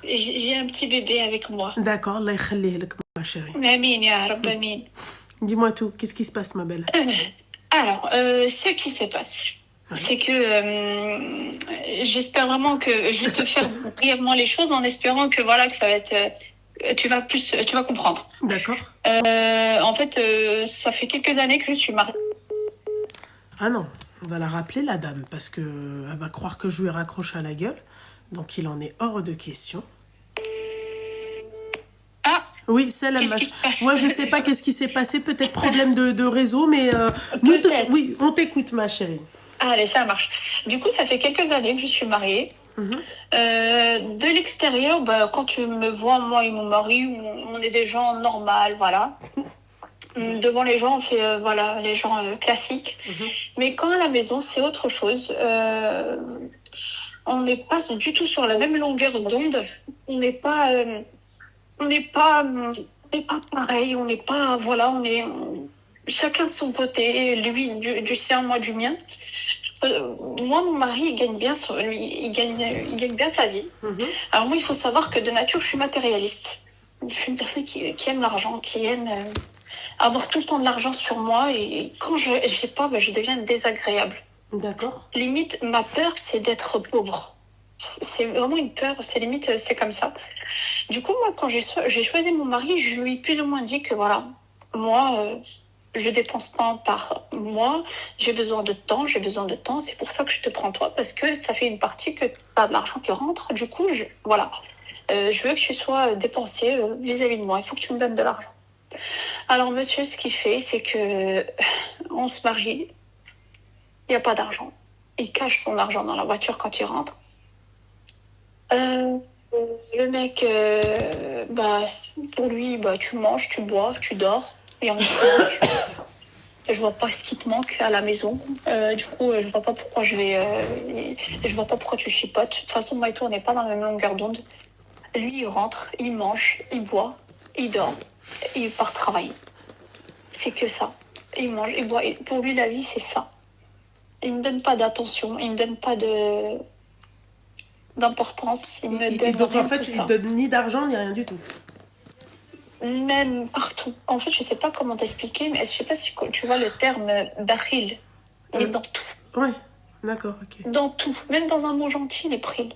J'ai un petit bébé avec moi. D'accord, Allah يخليه لك, ma chérie. Amin, ya Rabb, amin. Dis-moi tout, qu'est-ce qui se passe, ma belle? Alors, ce qui se passe, Oui, c'est que j'espère vraiment que je vais te faire brièvement les choses en espérant que voilà que ça va être tu vas comprendre. d'accord. En fait, ça fait quelques années que je suis mariée. Ah non, on va la rappeler, la dame, parce que elle va croire que je lui raccroche à la gueule. Donc il en est hors de question. Ah, Oui, celle-là, qu'est-ce qui se passe? moi je sais pas qu'est-ce qui s'est passé, peut-être problème de réseau, mais Peut-être. oui, on t'écoute, ma chérie. Allez, ça marche. Du coup, ça fait quelques années que je suis mariée. Mhm. De l'extérieur, bah, quand tu me vois, moi et mon mari, on est des gens normaux, voilà. Devant les gens, on fait voilà, les gens classiques. Mhm. Mais quand à la maison, c'est autre chose. On n'est pas du tout sur la même longueur d'onde. On n'est pas, on n'est pas, on n'est pas pareil. On n'est pas, voilà, on est chacun de son côté. Lui du sien, moi du mien. Moi, mon mari, il gagne bien, il gagne bien sa vie. Mhm. Alors moi, il faut savoir que de nature, je suis matérialiste. Je suis une personne qui aime l'argent, qui aime avoir tout le temps de l'argent sur moi. Et quand je n'ai pas, ben, je deviens désagréable. D'accord. Limite, ma peur, c'est d'être pauvre. C'est vraiment une peur, c'est limite, c'est comme ça. Du coup, moi, quand j'ai choisi mon mari, je lui ai plus ou moins dit que voilà, moi, je dépense pas par mois, j'ai besoin de temps, c'est pour ça que je te prends toi, parce que ça fait une partie que tu as de l'argent qui rentre, du coup, voilà. Je veux que tu sois dépensier vis-à-vis de moi, il faut que tu me donnes de l'argent. Alors, monsieur, ce qu'il fait, c'est que on se marie, il n'y a pas d'argent. Il cache son argent dans la voiture quand il rentre. Euh, le mec, bah, pour lui, bah, tu manges, tu bois, tu dors, rien qui te manque. Je vois pas ce qui te manque à la maison. Du coup, je vois pas pourquoi je vois pas pourquoi tu chipotes. De toute façon, moi et toi, on n'est pas dans la même longueur d'onde. Lui, il rentre, il mange, il boit, il dort, et il part travailler. C'est que ça. Il mange, il boit. Et pour lui, la vie, c'est ça. Il me donne pas d'attention, il me donne pas d'importance, il me Et donne donc rien en de tout fait, il ça. donne ni d'argent ni rien du tout. Même partout. En fait, je sais pas comment t'expliquer, mais je sais pas si tu vois le terme bakhil. Il est dans tout. Ouais, d'accord, ok. Dans tout. Même dans un mot gentil, il est pris.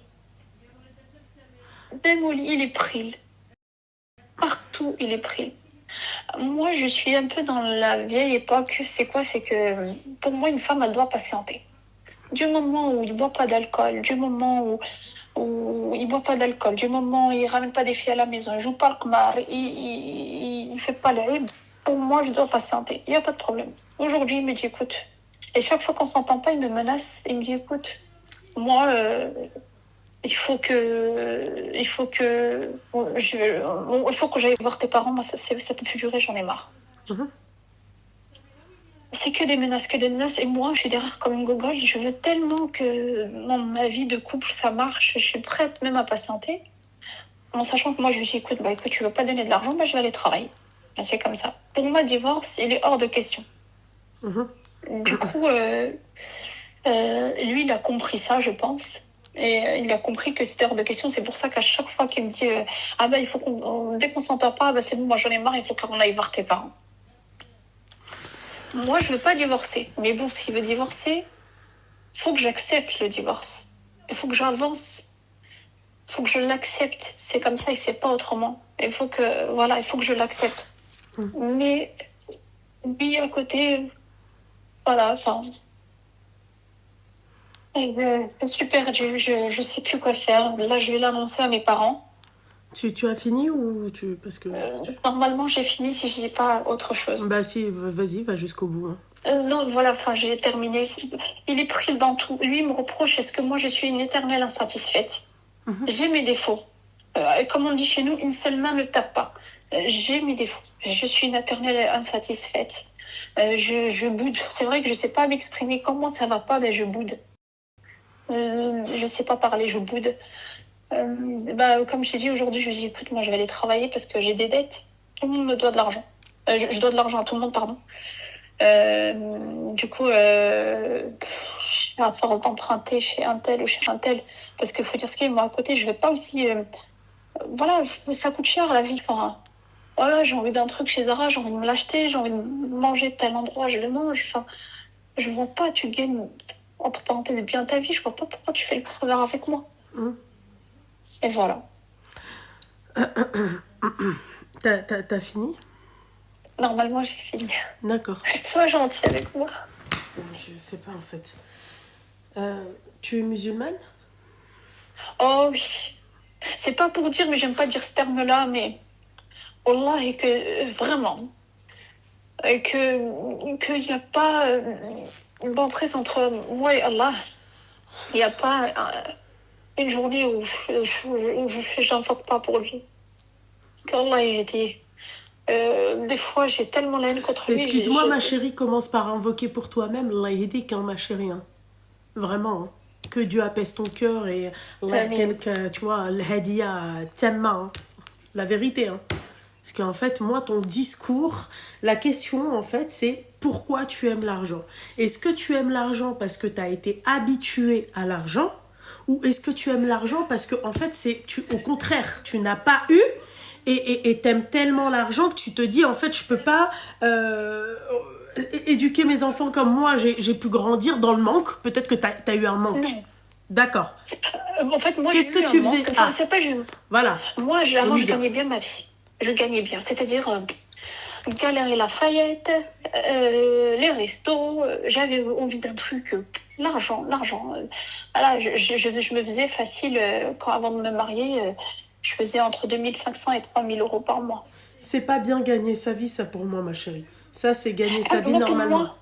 Même au lit, il est pris. Partout, il est pris. Moi, je suis un peu dans la vieille époque. C'est quoi? C'est que pour moi, une femme, elle doit patienter. Du moment où il ne boit pas d'alcool, du moment où il ne boit pas d'alcool, du moment où il ne ramène pas des filles à la maison, il ne joue pas le qmar, il ne fait pas l'aïb, pour moi, je dois patienter. Il n'y a pas de problème. Aujourd'hui, il me dit, écoute, et chaque fois qu'on ne s'entend pas, il me menace, il me dit, écoute, moi, il faut que j'aille voir tes parents, moi, ça peut plus durer, j'en ai marre. Mhm. C'est que des menaces, que des menaces. Et moi, je suis derrière comme une gogole. Je veux tellement que dans ma vie de couple, ça marche. Je suis prête même à patienter. En sachant que moi, je lui dis, écoute, tu veux pas donner de l'argent, je vais aller travailler. Ben, c'est comme ça. Pour moi, divorce, il est hors de question. Mhm. Du coup, lui, il a compris ça, je pense. Et il a compris que c'était hors de question. C'est pour ça qu'à chaque fois qu'il me dit, il faut dès qu'on s'entend pas, c'est bon, moi j'en ai marre, il faut qu'on aille voir tes parents. Moi, je veux pas divorcer. Mais bon, s'il veut divorcer, il faut que j'accepte le divorce. Il faut que j'avance. Il faut que je l'accepte. C'est comme ça et c'est pas autrement. Il faut que je l'accepte. Mais lui, à côté, voilà, enfin, je suis perdue. Je sais plus quoi faire. Là, je vais l'annoncer à mes parents. Tu as fini ou tu... Parce que... Normalement, j'ai fini si je dis pas autre chose. Bah si, vas-y, va jusqu'au bout. Hein. Non, voilà, enfin, j'ai terminé. Il est pris dans tout. Lui, il me reproche, est-ce que moi, je suis une éternelle insatisfaite? J'ai mes défauts. Comme on dit chez nous, une seule main ne tape pas. J'ai mes défauts. Je suis une éternelle insatisfaite. Je boude. C'est vrai que je sais pas m'exprimer comment ça va pas, mais je boude. Je sais pas parler, je boude. Comme je t'ai dit aujourd'hui, je me dis, écoute, moi, je vais aller travailler parce que j'ai des dettes. Tout le monde me doit de l'argent. Je dois de l'argent à tout le monde, pardon. Du coup, à force d'emprunter chez un tel ou chez un tel, parce qu'il faut dire ce qu'il y a, moi à côté, je vais pas aussi voilà, ça coûte cher la vie. Enfin, voilà, j'ai envie d'un truc chez Zara, j'ai envie de me l'acheter, j'ai envie de manger de tel endroit, je le mange. Enfin, je vois pas, tu gagnes, entre parenthèses, bien ta vie, je vois pas pourquoi tu fais le creveur avec moi. Et voilà. T'as fini? Normalement, j'ai fini. D'accord. Sois gentil avec moi. Je sais pas en fait. Tu es musulmane? Oh oui. C'est pas pour dire, mais j'aime pas dire ce terme-là, mais Wallah, et que vraiment, et qu'il n'y a pas une bonne prise entre moi et Allah. Il n'y a pas une journée où j'en faute pas pour lui. Qu'Allah il a dit. Des fois, j'ai tellement la haine contre lui. Excuse-moi, ma chérie, commence par invoquer pour toi-même. Allah yahdik, hein, ma chérie. Hein. Vraiment. Hein. Que Dieu apaise ton cœur et tu vois, l'hadiya tamma. Hein. La vérité. Hein. Parce qu'en fait, moi, ton discours, la question, en fait, c'est pourquoi tu aimes l'argent? Est-ce que tu aimes l'argent parce que tu as été habitué à l'argent? Ou est-ce que tu aimes l'argent parce que, en fait, au contraire, tu n'as pas eu et t'aimes tellement l'argent que tu te dis, en fait, je peux pas éduquer mes enfants comme moi, j'ai pu grandir dans le manque. Peut-être que t'as eu un manque. Non. D'accord. En fait, moi, qu'est-ce que tu faisais? Enfin, c'est pas voilà. Moi, avant, je gagnais bien ma vie. Je gagnais bien. C'est-à-dire, Galeries Lafayette, les restos, j'avais envie d'un truc, l'argent. Voilà, je me faisais facile, avant de me marier, je faisais entre 2500 et 3000 euros par mois. C'est pas bien gagner sa vie, ça, pour moi, ma chérie. Ça, c'est gagner sa vie normalement.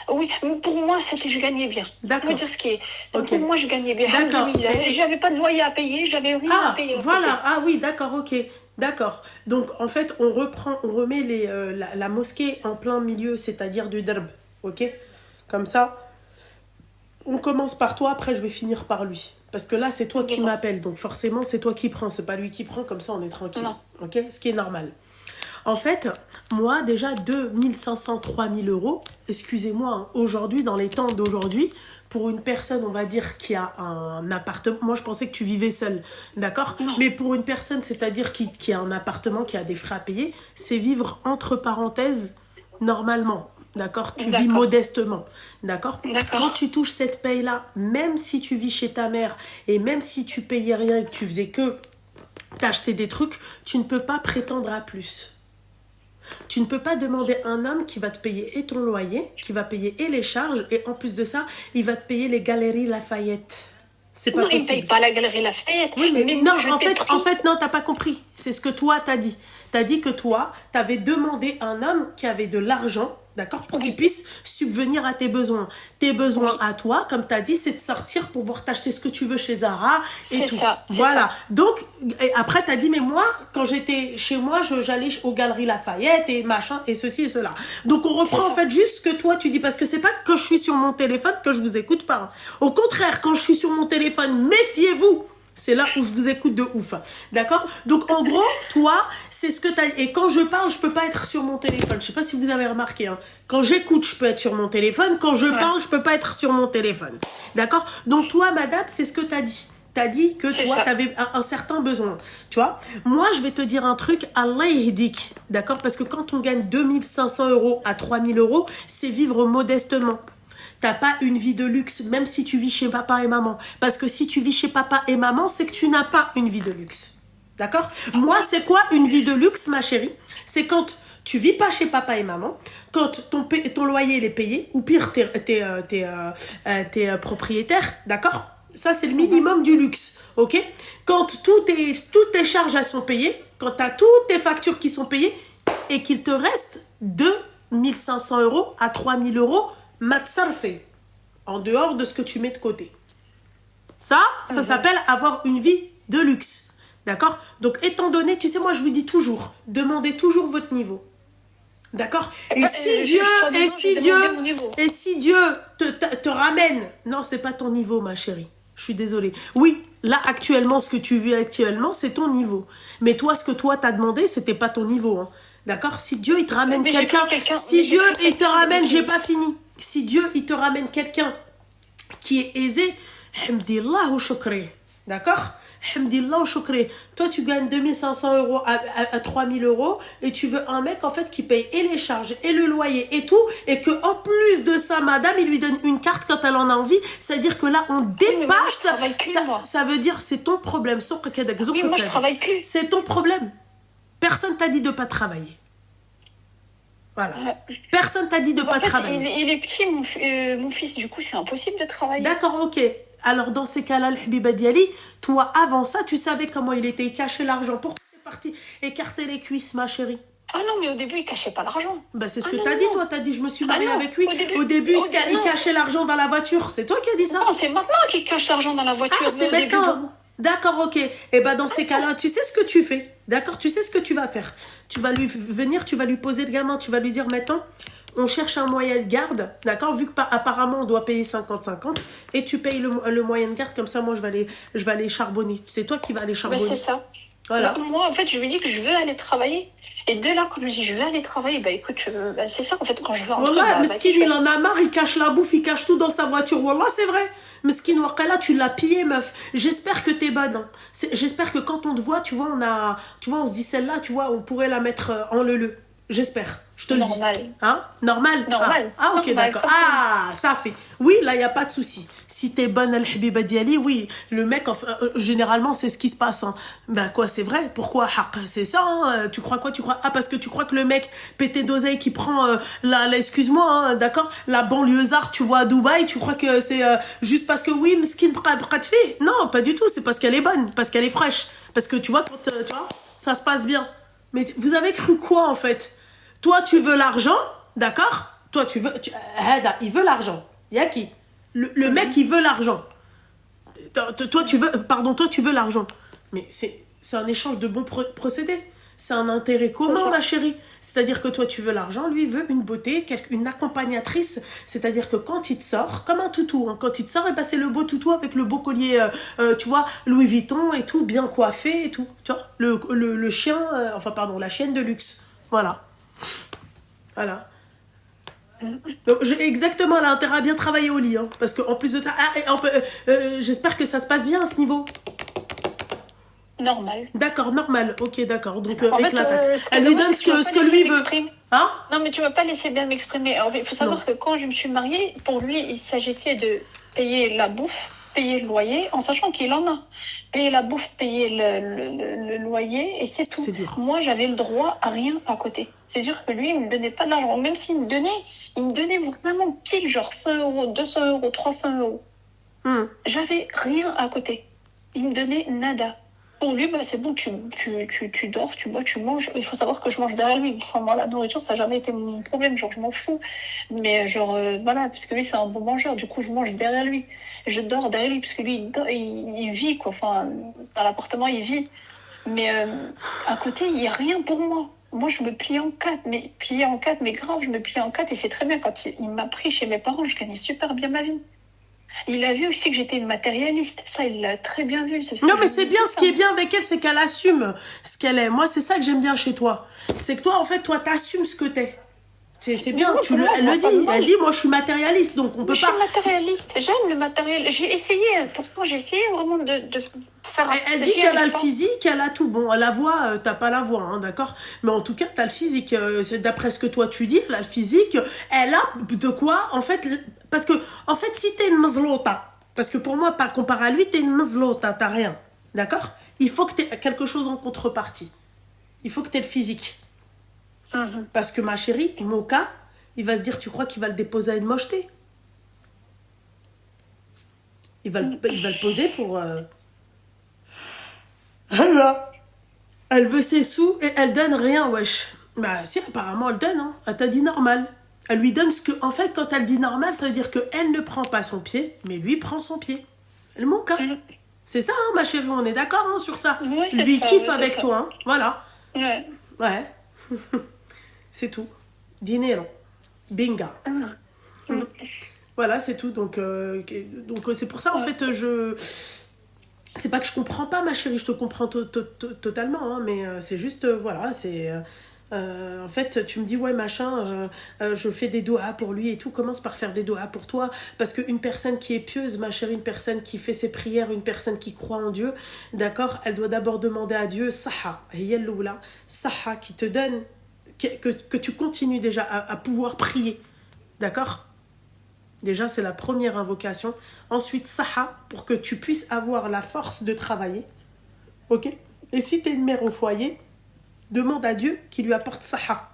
Oui, pour moi, je gagnais bien. D'accord. Je veux dire ce qui est. Okay. Pour moi, je gagnais bien. D'accord. J'avais pas de loyer à payer, j'avais rien à payer. Voilà. Ah oui, d'accord, ok. D'accord. Donc, en fait, on remet la mosquée en plein milieu, c'est-à-dire du darb. Ok? Comme ça, on commence par toi, après je vais finir par lui. Parce que là, c'est toi qui m'appelles. Donc, forcément, c'est toi qui prends. C'est pas lui qui prend. Comme ça, on est tranquille. Non. Ok? Ce qui est normal. En fait, moi, déjà, 2500, 3000 euros, excusez-moi, hein, aujourd'hui, dans les temps d'aujourd'hui, pour une personne, on va dire, qui a un appartement, moi, je pensais que tu vivais seule, d'accord? Mais pour une personne, c'est-à-dire qui a un appartement, qui a des frais à payer, c'est vivre, entre parenthèses, normalement. D'accord? Tu vis modestement. D'accord? Quand tu touches cette paye-là, même si tu vis chez ta mère et même si tu payais rien et que tu faisais que t'acheter des trucs, tu ne peux pas prétendre à plus. Tu ne peux pas demander à un homme qui va te payer et ton loyer, qui va payer et les charges, et en plus de ça, il va te payer les Galeries Lafayette. C'est pas possible. Il ne paye pas la Galerie Lafayette. Oui, mais non, en fait, non, t'as pas compris. C'est ce que toi, t'as dit. T'as dit que toi, t'avais demandé à un homme qui avait de l'argent, d'accord, pour qu'il puisse subvenir à tes besoins. Tes besoins à toi, comme t'as dit, c'est de sortir pour pouvoir t'acheter ce que tu veux chez Zara et tout. C'est ça. Voilà. Donc, et après, t'as dit, mais moi, quand j'étais chez moi, j'allais aux Galeries Lafayette et machin, et ceci et cela. Donc, on reprend en fait juste ce que toi, tu dis, parce que c'est pas que je suis sur mon téléphone que je vous écoute pas. Au contraire, quand je suis sur mon téléphone, méfiez-vous. C'est là où je vous écoute de ouf. D'accord? Donc, en gros, toi, c'est ce que t'as... Et quand je parle, je peux pas être sur mon téléphone. Je sais pas si vous avez remarqué. Hein. Quand j'écoute, je peux être sur mon téléphone. Quand je parle, je peux pas être sur mon téléphone. D'accord? Donc, toi, madame, c'est ce que t'as dit. T'as dit que toi, t'avais un certain besoin. Tu vois? Moi, je vais te dire un truc. Allah yahdik. D'accord? Parce que quand on gagne 2500 euros à 3000 euros, c'est vivre modestement. T'as pas une vie de luxe, même si tu vis chez papa et maman. Parce que si tu vis chez papa et maman, c'est que tu n'as pas une vie de luxe. D'accord? Moi, c'est quoi une vie de luxe, ma chérie? C'est quand tu vis pas chez papa et maman, quand ton loyer est payé, ou pire, t'es propriétaire, d'accord? Ça, c'est le minimum du luxe, ok? Quand toutes tes charges sont payées, quand t'as toutes tes factures qui sont payées, et qu'il te reste 2500 euros à 3000 euros, matsarfé, en dehors de ce que tu mets de côté. Ça s'appelle avoir une vie de luxe. D'accord? Donc, étant donné, tu sais, moi, je vous dis toujours, demandez toujours votre niveau. D'accord? Et si Dieu te ramène... Non, c'est pas ton niveau, ma chérie. Je suis désolée. Oui, là, actuellement, ce que tu vis actuellement, c'est ton niveau. Mais toi, ce que toi, t'as demandé, c'était pas ton niveau. Hein. D'accord? Si Dieu, il te ramène quelqu'un... Si Dieu, il te ramène... J'ai pas fini. Si Dieu, il te ramène quelqu'un qui est aisé, hamdillah ou shukri. D'accord? Hamdillah ou choukri. Toi, tu gagnes 2500 euros à 3000 euros et tu veux un mec, en fait, qui paye et les charges et le loyer et tout. Et que en plus de ça, madame, il lui donne une carte quand elle en a envie. C'est-à-dire que là, on dépasse. Ça veut dire, c'est ton problème. Oui, moi, je travaille plus. C'est ton problème. Personne t'a dit de pas travailler. Voilà. Personne t'a dit de pas travailler. Il est petit, mon fils. Du coup, c'est impossible de travailler. D'accord, ok. Alors, dans ces cas-là, le Habiba Diali, toi, avant ça, tu savais comment il était. Il cachait l'argent. Pourquoi tu es parti écarter les cuisses, ma chérie? Ah non, mais au début, il cachait pas l'argent. Bah, c'est ce que t'as dit, toi. T'as dit, je me suis mariée avec lui. Au début, il cachait l'argent dans la voiture. C'est toi qui as dit ça? Non, c'est maintenant qu'il cache l'argent dans la voiture. Ah, c'est maintenant. D'accord, ok. Et ben dans ces cas-là, tu sais ce que tu fais. D'accord, tu sais ce que tu vas faire. Tu vas lui venir, tu vas lui poser le gamin, tu vas lui dire maintenant, on cherche un moyen de garde, d'accord, vu qu'apparemment on doit payer 50-50, et tu payes le moyen de garde, comme ça moi je vais aller charbonner. C'est toi qui vas aller charbonner. C'est ça. Voilà. Bah, moi en fait je lui dis que je veux aller travailler. Et dès là, quand je lui dis je veux aller travailler, bah écoute, c'est ça en fait, quand je veux rentrer. Wallah, Meskin, il en a marre, il cache la bouffe, il cache tout dans sa voiture. Wallah, c'est vrai. Meskin, Wakala, tu l'as pillé, meuf. J'espère que t'es bonne. Hein. J'espère que quand on te voit, tu vois, on se dit celle-là, tu vois, on pourrait la mettre en le. J'espère. Je te le dis. Normal. Hein? Normal? Ah, ok, d'accord. Ah, ça fait. Oui, là, il n'y a pas de souci. Si t'es bonne, Al-Habiba Diali, oui, le mec, enfin, généralement, c'est ce qui se passe. Hein. Ben, quoi, c'est vrai. Pourquoi? C'est ça, hein. Tu crois quoi? Ah, parce que tu crois que le mec pété d'oseille qui prend, excuse-moi, hein, d'accord? La banlieusard, tu vois, à Dubaï, tu crois que c'est juste parce que, oui, Mskin fait. Non, pas du tout. C'est parce qu'elle est bonne, parce qu'elle est fraîche. Parce que, tu vois, quand, tu vois, ça se passe bien. Mais vous avez cru quoi, en fait? Toi, tu veux l'argent, d'accord? Toi, tu veux... il veut l'argent. Il y a qui? Le mec, il veut l'argent. Toi, tu veux l'argent. Mais c'est un échange de bons procédés. C'est un intérêt commun, ma chérie. C'est-à-dire que toi, tu veux l'argent, lui, il veut une beauté, une accompagnatrice. C'est-à-dire que quand il te sort, comme un toutou, hein, quand il te sort, ben, c'est le beau toutou avec le beau collier, tu vois, Louis Vuitton et tout, bien coiffé et tout. Tu vois, le chien, la chienne de luxe. Voilà. Donc, exactement, elle a intérêt à bien travailler au lit. Hein, parce qu'en plus de ça, j'espère que ça se passe bien à ce niveau. Normal. D'accord, normal. Ok, d'accord. Donc, elle lui donne ce que lui veut. Hein? Non, mais tu m'as pas laissé bien m'exprimer. Il faut savoir que quand je me suis mariée, pour lui, il s'agissait de payer la bouffe, payer le loyer, en sachant qu'il en a. Payer la bouffe, payer le loyer, et c'est tout. C'est dur. Moi, j'avais le droit à rien à côté. C'est sûr que lui, il me donnait pas d'argent. Même s'il me donnait, il me donnait vraiment pile, genre 100 euros, 200 euros, 300 euros. J'avais rien à côté. Il me donnait nada. Pour lui, bah, c'est bon, tu dors, tu bois, tu manges. Il faut savoir que je mange derrière lui. Enfin, moi, la nourriture, ça n'a jamais été mon problème. Genre, je m'en fous. Mais genre, voilà, parce que lui, c'est un bon mangeur. Du coup, je mange derrière lui. Je dors derrière lui, parce que lui, il vit, quoi. Enfin, dans l'appartement, il vit. Mais à côté, il n'y a rien pour moi. Moi, je me plie en quatre. Mais grave, je me plie en quatre. Et c'est très bien. Quand il m'a pris chez mes parents, je gagnais super bien ma vie. Il a vu aussi que j'étais une matérialiste. Ça, il l'a très bien vu. Non, mais c'est bien. Ce qui est bien avec elle, c'est qu'elle assume ce qu'elle est. Moi, c'est ça que j'aime bien chez toi. C'est que toi, en fait, toi, t'assumes ce que t'es. C'est bien. Elle le dit. Elle dit, moi, je suis matérialiste. Donc, on peut pas... Je suis matérialiste. J'aime le matériel. J'ai essayé. Pourtant, j'ai essayé vraiment de faire... Elle dit qu'elle a le physique, elle a tout. Bon, la voix, t'as pas la voix, hein, d'accord? Mais en tout cas, t'as le physique. D'après ce que toi, tu dis, elle a le physique. Elle a de quoi, en fait... Parce que, en fait, si t'es une mazlota, parce que pour moi, par comparé à lui, t'es une mazlota, t'as rien. D'accord? Il faut que t'aies quelque chose en contrepartie. Il faut que t'aies le physique. Parce que ma chérie, mon cas, il va se dire, tu crois qu'il va le déposer à une mocheté? Il va le poser pour... Elle veut ses sous et elle donne rien, wesh. Bah si, apparemment, elle donne, hein. Elle t'a dit normal. Elle lui donne ce que... En fait, quand elle dit normal, ça veut dire qu'elle ne prend pas son pied, mais lui prend son pied. Elle mon cas. C'est ça, hein, ma chérie, on est d'accord hein, sur ça. Oui, lui ça, kiffe avec toi, hein. Voilà. Ouais. C'est tout. Dinero. Binga. Voilà, c'est tout. Donc c'est pour ça, en fait, c'est pas que je comprends pas, ma chérie, je te comprends totalement, hein, mais c'est juste, voilà, c'est... En fait, tu me dis, ouais, machin, je fais des doigts pour lui et tout. Commence par faire des doigts pour toi. Parce qu'une personne qui est pieuse, ma chérie, une personne qui fait ses prières, une personne qui croit en Dieu, d'accord, elle doit d'abord demander à Dieu, Saha, Yelloula, Saha, qui te donne, que tu continues déjà à pouvoir prier. D'accord? Déjà, c'est la première invocation. Ensuite, Saha, pour que tu puisses avoir la force de travailler. Ok? Et si tu es une mère au foyer, demande à Dieu qu'il lui apporte Saha.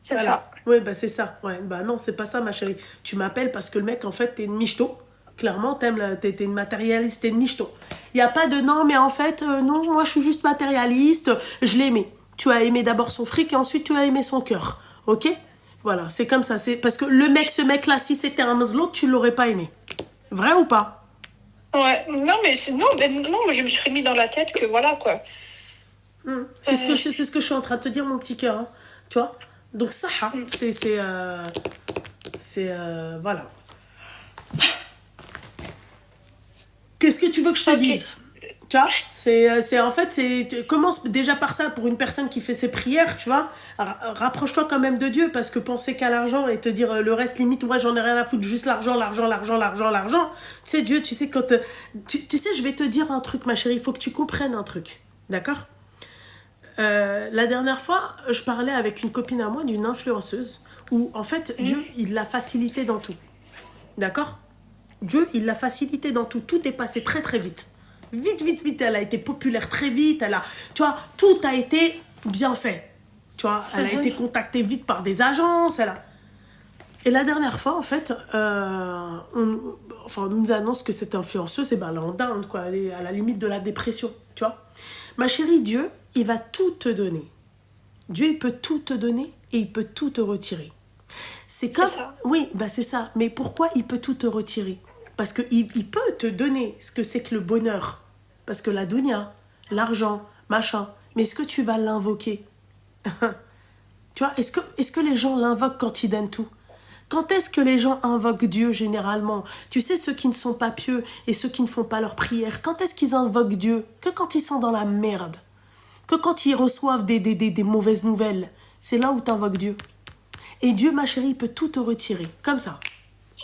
C'est Voilà. ça. Oui, bah c'est ça. Ouais, bah non, c'est pas ça, ma chérie. Tu m'appelles parce que le mec, en fait, t'es une michto. Clairement, t'es une matérialiste, t'es une michto. Il n'y a pas de non, mais en fait, non, moi, je suis juste matérialiste. Je l'ai aimé. Tu as aimé d'abord son fric et ensuite tu as aimé son cœur. Ok? Voilà, c'est comme ça. C'est parce que le mec, ce mec-là, si c'était un musulman, tu l'aurais pas aimé. Vrai ou pas? Ouais, non, non, moi, je me suis mis dans la tête que voilà, quoi. C'est ce que je suis en train de te dire, mon petit cœur. Hein. Tu vois? Donc, ça, voilà. Qu'est-ce que tu veux que je te dise? Tu vois, en fait, commence déjà par ça pour une personne qui fait ses prières, tu vois. Rapproche-toi quand même de Dieu parce que penser qu'à l'argent et te dire le reste limite, ouais, j'en ai rien à foutre, juste l'argent, l'argent, l'argent, l'argent, l'argent. Tu sais, Dieu, tu sais, tu sais, je vais te dire un truc, ma chérie, il faut que tu comprennes un truc. D'accord? La dernière fois, je parlais avec une copine à moi d'une influenceuse où, en fait, Dieu, il l'a facilité dans tout. D'accord? Dieu, il l'a facilité dans tout. Tout est passé très, très vite. Vite, vite, vite. Elle a été populaire très vite. Tu vois, tout a été bien fait. Tu vois, elle a été contactée vite par des agences. Et la dernière fois, en fait, on nous annonce que cette influenceuse, elle est en down, quoi. Elle est à la limite de la dépression, tu vois. Ma chérie, Dieu, il va tout te donner. Dieu, il peut tout te donner et il peut tout te retirer. C'est comme... ça. Oui, bah c'est ça. Mais pourquoi il peut tout te retirer? Parce qu'il peut te donner ce que c'est que le bonheur. Parce que la dunya, l'argent, machin. Mais est-ce que tu vas l'invoquer? Tu vois, est-ce que les gens l'invoquent quand ils donnent tout? Quand est-ce que les gens invoquent Dieu généralement? Tu sais, ceux qui ne sont pas pieux et ceux qui ne font pas leur prière, quand est-ce qu'ils invoquent Dieu? Que quand ils sont dans la merde. Que quand ils reçoivent des mauvaises nouvelles. C'est là où tu invoques Dieu. Et Dieu, ma chérie, il peut tout te retirer. Comme ça.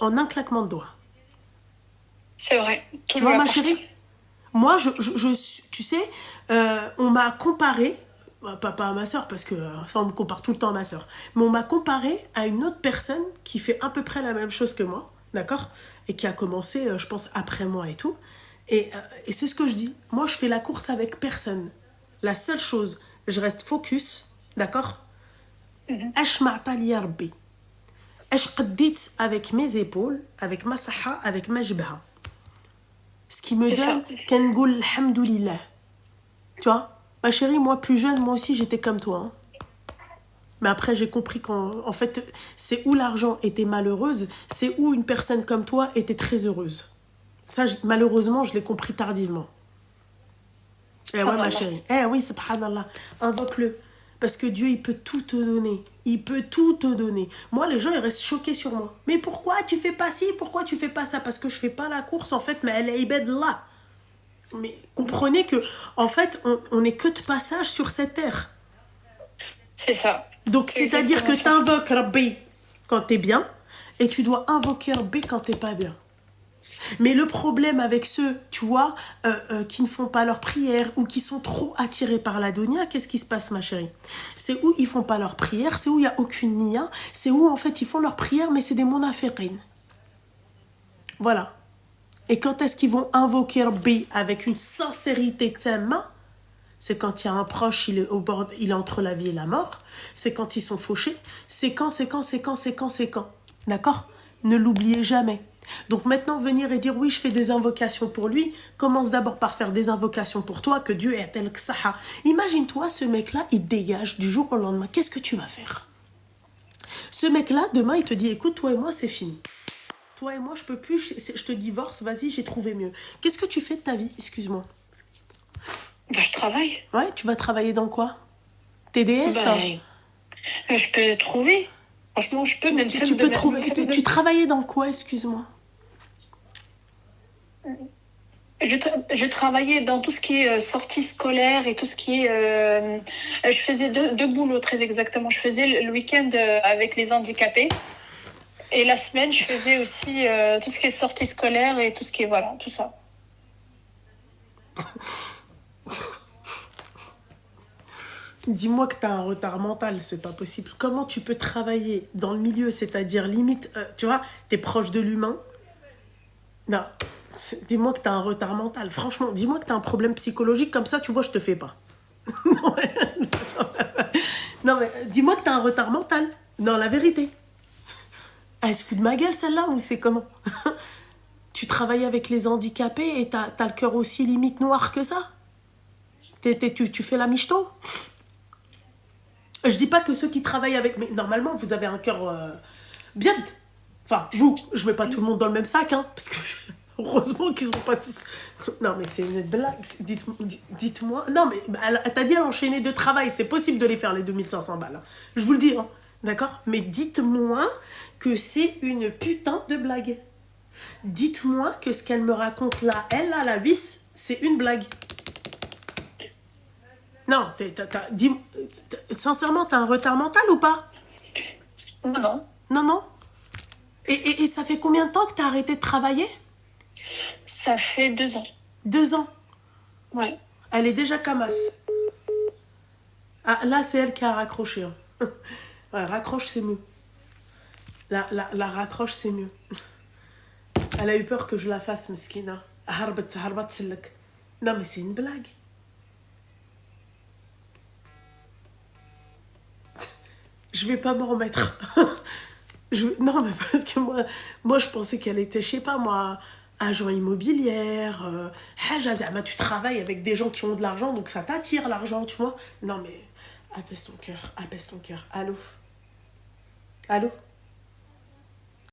En un claquement de doigts. C'est vrai. Tu vois, ma chérie? Moi, tu sais, on m'a comparé, pas à ma soeur, parce que ça, on me compare tout le temps à ma soeur, mais on m'a comparé à une autre personne qui fait à peu près la même chose que moi, d'accord? Et qui a commencé, je pense, après moi et tout. Et c'est ce que je dis. Moi, je fais la course avec personne. La seule chose, je reste focus, d'accord? Esh ma'tali ya Rabbi. Esh qaddit avec mes épaules, avec ma saha, avec ma jibha. Ce qui me donne qu'un goul alhamdoulilah. Tu vois, ma chérie, moi plus jeune, moi aussi j'étais comme toi. Hein. Mais après j'ai compris qu'en fait, c'est où l'argent était malheureuse, c'est où une personne comme toi était très heureuse. Ça, malheureusement, je l'ai compris tardivement. Eh ouais, ma chérie. Eh oui, subhanallah. Invoque-le. Parce que Dieu, il peut tout te donner. Il peut tout te donner. Moi, les gens, ils restent choqués sur moi. Mais pourquoi tu fais pas ci? Pourquoi tu fais pas ça? Parce que je fais pas la course, en fait, mais elle est ibad là. Mais comprenez que, en fait, on n'est que de passage sur cette terre. C'est ça. Donc, c'est-à-dire que tu invoques Rabbi quand t'es bien, et tu dois invoquer Rabbi quand t'es pas bien. Mais le problème avec ceux, tu vois, qui ne font pas leur prière ou qui sont trop attirés par la dunya, qu'est-ce qui se passe, ma chérie? C'est où ils font pas leur prière, c'est où il n'y a aucune niya, c'est où, en fait, ils font leur prière, mais c'est des munafiqin. Voilà. Et quand est-ce qu'ils vont invoquer Rabbi avec une sincérité tamma? C'est quand il y a un proche, il est au bord, il est entre la vie et la mort. C'est quand ils sont fauchés. C'est quand. D'accord? Ne l'oubliez jamais. Donc maintenant, venir et dire oui, je fais des invocations pour lui, commence d'abord par faire des invocations pour toi, que Dieu est tel que ça. Imagine-toi, ce mec-là, il te dégage du jour au lendemain. Qu'est-ce que tu vas faire? Ce mec-là, demain, il te dit, écoute, toi et moi, c'est fini. Toi et moi, je peux plus, je te divorce, vas-y, j'ai trouvé mieux. Qu'est-ce que tu fais de ta vie? Excuse-moi. Bah, je travaille. Ouais, tu vas travailler dans quoi? TDS? Je peux trouver. Franchement, je peux même tu peux trouver. Tu travaillais dans quoi, excuse-moi? Je travaillais dans tout ce qui est sortie scolaire et tout ce qui est... je faisais deux boulots, très exactement. Je faisais le week-end avec les handicapés. Et la semaine, je faisais aussi tout ce qui est sortie scolaire et tout ce qui est... Voilà, tout ça. Dis-moi que tu as un retard mental, c'est pas possible. Comment tu peux travailler dans le milieu, c'est-à-dire limite, tu vois, t'es proche de l'humain. Non, dis-moi que tu as un retard mental. Franchement, dis-moi que tu as un problème psychologique, comme ça, tu vois, je te fais pas. non, mais, non, mais dis-moi que tu as un retard mental. Non, la vérité. Elle se fout de ma gueule, celle-là, ou c'est comment? Tu travailles avec les handicapés et t'as le cœur aussi limite noir que ça? Tu fais la michto? Je dis pas que ceux qui travaillent avec... Mais normalement, vous avez un cœur bien... Enfin, vous, je mets pas tout le monde dans le même sac, hein, parce que heureusement qu'ils sont pas tous... Non, mais c'est une blague. Dites-moi... Non, mais elle t'a dit à l'enchaîner de travail. C'est possible de les faire, les 2500 balles. Hein. Je vous le dis, hein, d'accord? Mais dites-moi que c'est une putain de blague. Dites-moi que ce qu'elle me raconte là, elle, là, la vis, c'est une blague. Non, sincèrement, t'as un retard mental ou pas? Non, non. Non, non. Et ça fait combien de temps que t'as arrêté de travailler? Ça fait 2 ans. 2 ans. Ouais. Elle est déjà camasse. Ah, là, c'est elle qui a raccroché. Hein. Ouais, raccroche, c'est mieux. La raccroche, c'est mieux. Elle a eu peur que je la fasse, mesquina. Harbat sellek. Non, mais c'est une blague. Je vais pas m'en remettre. Non, mais parce que moi, je pensais qu'elle était, je sais pas moi, agent immobilière. Tu travailles avec des gens qui ont de l'argent, donc ça t'attire l'argent, tu vois. Non, mais apaise ton cœur, apaise ton cœur. Allô? Allô?